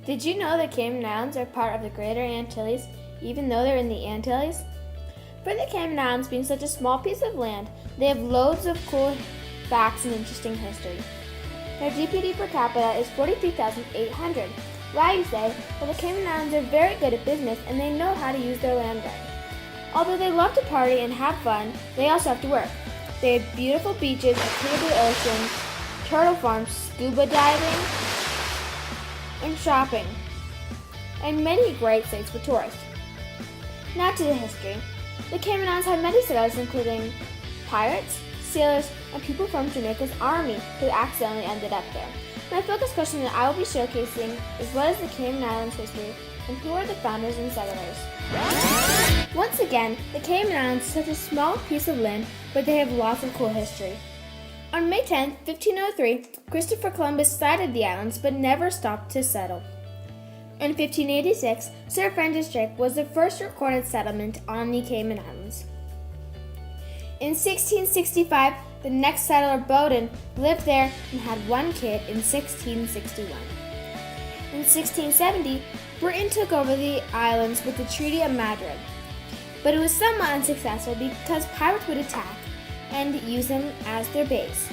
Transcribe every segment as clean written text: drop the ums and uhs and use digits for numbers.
Did you know the Cayman Islands are part of the Greater Antilles, even though they're in the Antilles? For the Cayman Islands being such a small piece of land, they have loads of cool facts and interesting history. Their GDP per capita is 43,800. Why, you say? Well, the Cayman Islands are very good at business and they know how to use their land right. Although they love to party and have fun, they also have to work. They have beautiful beaches, a clear blue ocean, turtle farms, scuba diving, and shopping, and many great sites for tourists. Now to the history. The Cayman Islands had many settlers, including pirates, sailors, and people from Jamaica's army who accidentally ended up there. My focus question that I will be showcasing is what is the Cayman Islands history and who are the founders and settlers. Once again, the Cayman Islands is such a small piece of land, but they have lots of cool history. On May 10, 1503, Christopher Columbus sighted the islands but never stopped to settle. In 1586, Sir Francis Drake was the first recorded settlement on the Cayman Islands. In 1665, the next settler, Bowden, lived there and had one kid in 1661. In 1670, Britain took over the islands with the Treaty of Madrid, but it was somewhat unsuccessful because pirates would attack and use them as their base.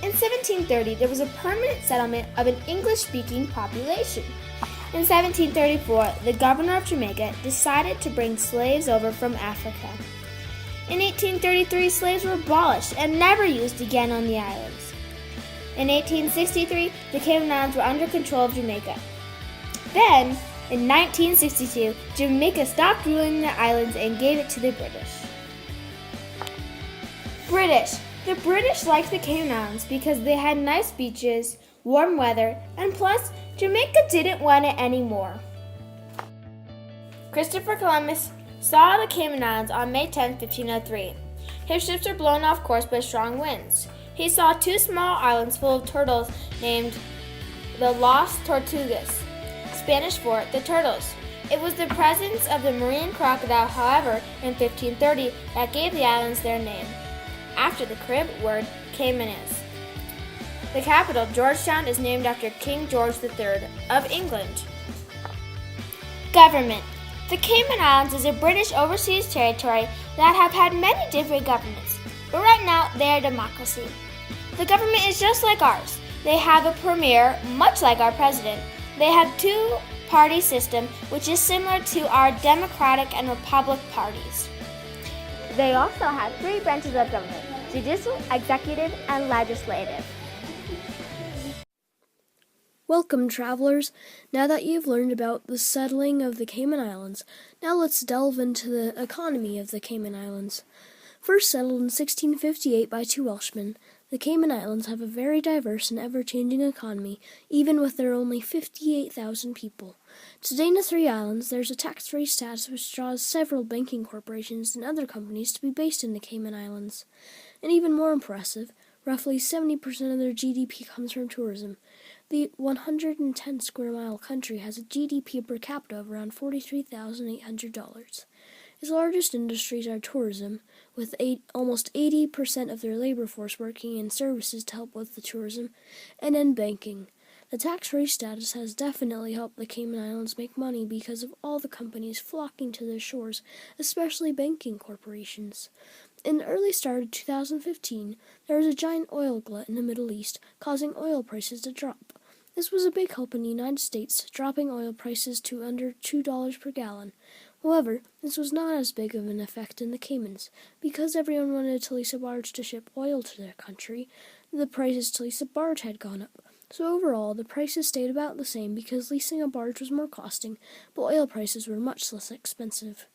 In 1730, there was a permanent settlement of an English-speaking population. In 1734, the governor of Jamaica decided to bring slaves over from Africa. In 1833, slaves were abolished and never used again on the islands. In 1863, the Cayman Islands were under control of Jamaica. Then, in 1962, Jamaica stopped ruling the islands and gave it to the British. The British liked the Cayman Islands because they had nice beaches, warm weather, and plus, Jamaica didn't want it anymore. Christopher Columbus saw the Cayman Islands on May 10, 1503. His ships were blown off course by strong winds. He saw two small islands full of turtles named the Las Tortugas, Spanish for the turtles. It was the presence of the marine crocodile, however, in 1530 that gave the islands their name, after the Carib word Cayman is. The capital, Georgetown, is named after King George III of England. Government. The Cayman Islands is a British overseas territory that have had many different governments, but right now they are a democracy. The government is just like ours. They have a premier, much like our president. They have two-party system, which is similar to our Democratic and Republican parties. They also have three branches of government: judicial, executive, and legislative. Welcome, travelers. Now that you've learned about the settling of the Cayman Islands, now let's delve into the economy of the Cayman Islands. First settled in 1658 by two Welshmen, the Cayman Islands have a very diverse and ever-changing economy, even with their only 58,000 people. Today in the three islands, there's a tax-free status which draws several banking corporations and other companies to be based in the Cayman Islands. And even more impressive, roughly 70% of their GDP comes from tourism. The 110-square-mile country has a GDP per capita of around $43,800. Its largest industries are tourism, with almost 80% of their labor force working in services to help with the tourism, and in banking. The tax-free status has definitely helped the Cayman Islands make money because of all the companies flocking to their shores, especially banking corporations. In the early start of 2015, there was a giant oil glut in the Middle East, causing oil prices to drop. This was a big help in the United States, dropping oil prices to under $2 per gallon. However, this was not as big of an effect in the Caymans. Because everyone wanted to lease a barge to ship oil to their country, the prices to lease a barge had gone up. So overall, the prices stayed about the same because leasing a barge was more costing, but oil prices were much less expensive.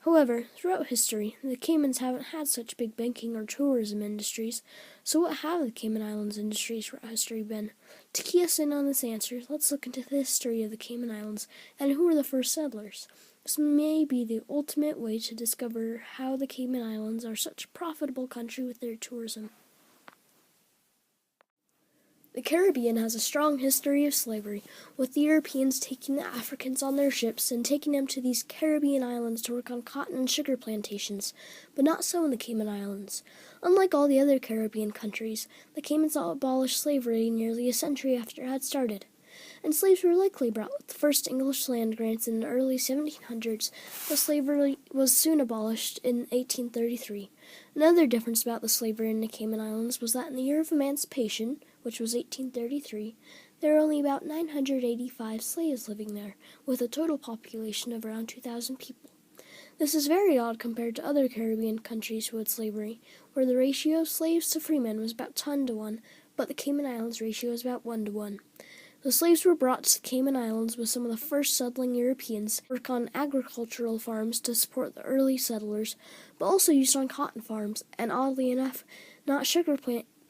However, throughout history, the Caymans haven't had such big banking or tourism industries, so what have the Cayman Islands industries throughout history been? To key us in on this answer, let's look into the history of the Cayman Islands and who were the first settlers. This may be the ultimate way to discover how the Cayman Islands are such a profitable country with their tourism. The Caribbean has a strong history of slavery, with the Europeans taking the Africans on their ships and taking them to these Caribbean islands to work on cotton and sugar plantations, but not so in the Cayman Islands. Unlike all the other Caribbean countries, the Caymans abolished slavery nearly a century after it had started. and slaves were likely brought with the first English land grants in the early 1700s, but slavery was soon abolished in 1833. Another difference about the slavery in the Cayman Islands was that in the year of emancipation, which was 1833, there were only about 985 slaves living there, with a total population of around 2,000 people. This is very odd compared to other Caribbean countries who had slavery, where the ratio of slaves to freemen was about 10 to 1, but the Cayman Islands ratio is about 1 to 1. The slaves were brought to the Cayman Islands with some of the first settling Europeans, work on agricultural farms to support the early settlers, but also used on cotton farms, and oddly enough, not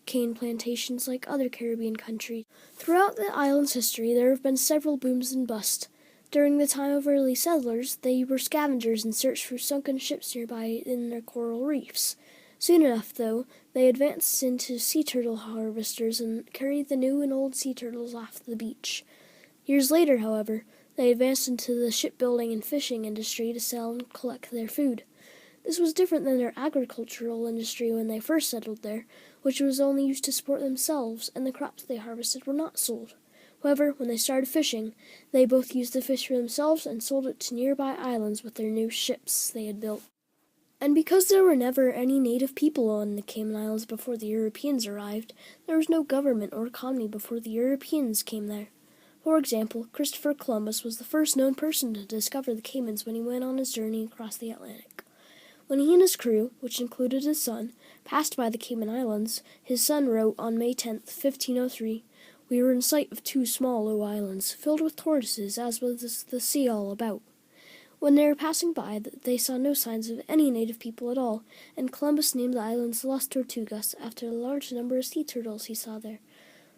cane plantations like other Caribbean countries. Throughout the island's history, there have been several booms and busts. During the time of early settlers, they were scavengers and searched for sunken ships nearby in their coral reefs. Soon enough, though, they advanced into sea turtle harvesters and carried the new and old sea turtles off the beach. Years later, however, they advanced into the shipbuilding and fishing industry to sell and collect their food. This was different than their agricultural industry when they first settled there, which was only used to support themselves, and the crops they harvested were not sold. However, when they started fishing, they both used the fish for themselves and sold it to nearby islands with their new ships they had built. And because there were never any native people on the Cayman Islands before the Europeans arrived, there was no government or economy before the Europeans came there. For example, Christopher Columbus was the first known person to discover the Caymans when he went on his journey across the Atlantic. When he and his crew, which included his son, passed by the Cayman Islands, his son wrote on May 10, 1503, "We were in sight of 2 small low islands, filled with tortoises, as was the sea all about." When they were passing by, they saw no signs of any native people at all, and Columbus named the islands Las Tortugas after the large number of sea turtles he saw there.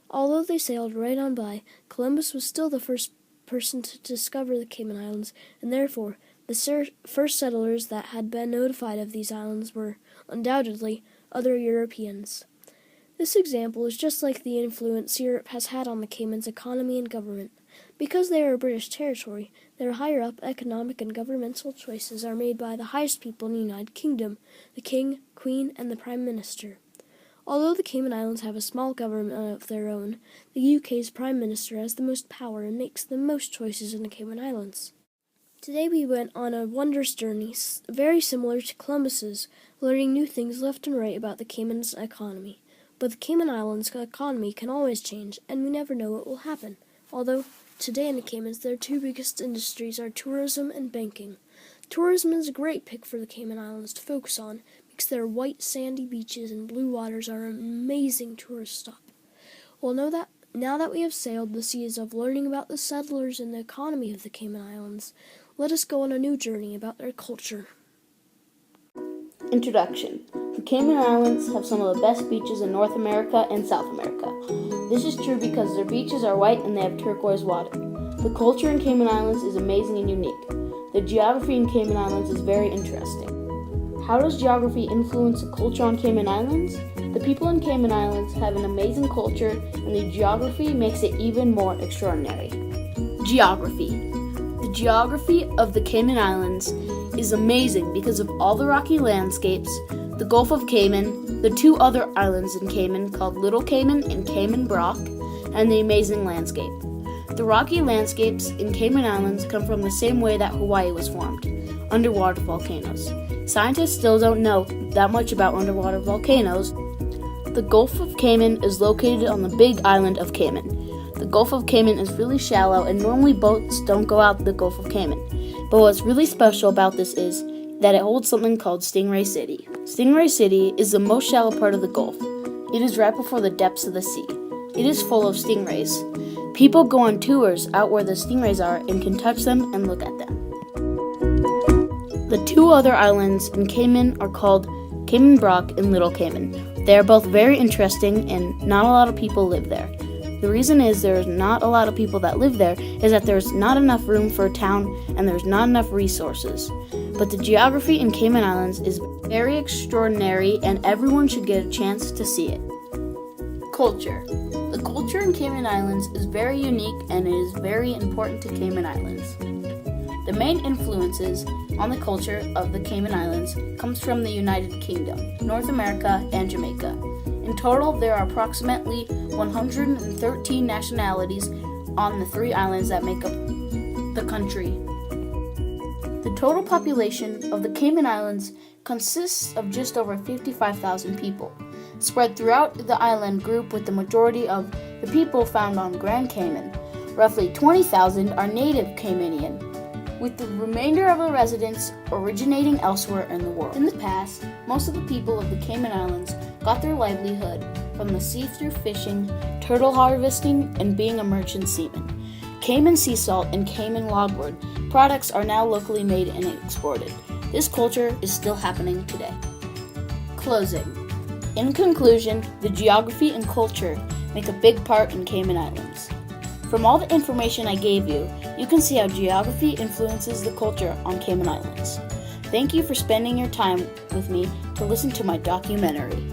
Although they sailed right on by, Columbus was still the first person to discover the Cayman Islands, and therefore the first settlers that had been notified of these islands were, undoubtedly, other Europeans. This example is just like the influence Europe has had on the Cayman's economy and government. Because they are a British territory, their higher-up economic and governmental choices are made by the highest people in the United Kingdom, the King, Queen, and the Prime Minister. Although the Cayman Islands have a small government of their own, the UK's Prime Minister has the most power and makes the most choices in the Cayman Islands. Today we went on a wondrous journey, very similar to Columbus's, learning new things left and right about the Cayman's economy. But the Cayman Islands' economy can always change, and we never know what will happen. Although, today in the Caymans, their 2 biggest industries are tourism and banking. Tourism is a great pick for the Cayman Islands to focus on, because their white sandy beaches and blue waters are an amazing tourist stop. Well, now that we have sailed the seas of learning about the settlers and the economy of the Cayman Islands, let us go on a new journey about their culture. Introduction. The Cayman Islands have some of the best beaches in North America and South America. This is true because their beaches are white and they have turquoise water. The culture in Cayman Islands is amazing and unique. The geography in Cayman Islands is very interesting. How does geography influence the culture on Cayman Islands? The people in Cayman Islands have an amazing culture, and the geography makes it even more extraordinary. Geography. The geography of the Cayman Islands is amazing because of all the rocky landscapes, the Gulf of Cayman, the 2 other islands in Cayman called Little Cayman and Cayman Brac, and the amazing landscape. The rocky landscapes in Cayman Islands come from the same way that Hawaii was formed, underwater volcanoes. Scientists still don't know that much about underwater volcanoes. The Gulf of Cayman is located on the big island of Cayman. The Gulf of Cayman is really shallow, and normally boats don't go out the Gulf of Cayman. But what's really special about this is that it holds something called Stingray City. Stingray City is the most shallow part of the Gulf. It is right before the depths of the sea. It is full of stingrays. People go on tours out where the stingrays are and can touch them and look at them. The 2 other islands in Cayman are called Cayman Brac and Little Cayman. They are both very interesting, and not a lot of people live there. The reason is there's not a lot of people that live there is that there's not enough room for a town and there's not enough resources. But the geography in Cayman Islands is very extraordinary, and everyone should get a chance to see it. Culture. The culture in Cayman Islands is very unique, and it is very important to Cayman Islands. The main influences on the culture of the Cayman Islands comes from the United Kingdom, North America, and Jamaica. In total, there are approximately 113 nationalities, on the 3 islands that make up the country. The total population of the Cayman Islands consists of just over 55,000 people, spread throughout the island group, with the majority of the people found on Grand Cayman. Roughly 20,000 are native Caymanian, with the remainder of the residents originating elsewhere in the world. In the past, most of the people of the Cayman Islands got their livelihood from the sea through fishing, turtle harvesting, and being a merchant seaman. Cayman sea salt and Cayman logwood products are now locally made and exported. This culture is still happening today. Closing. In conclusion, the geography and culture make a big part in Cayman Islands. From all the information I gave you, you can see how geography influences the culture on Cayman Islands. Thank you for spending your time with me to listen to my documentary.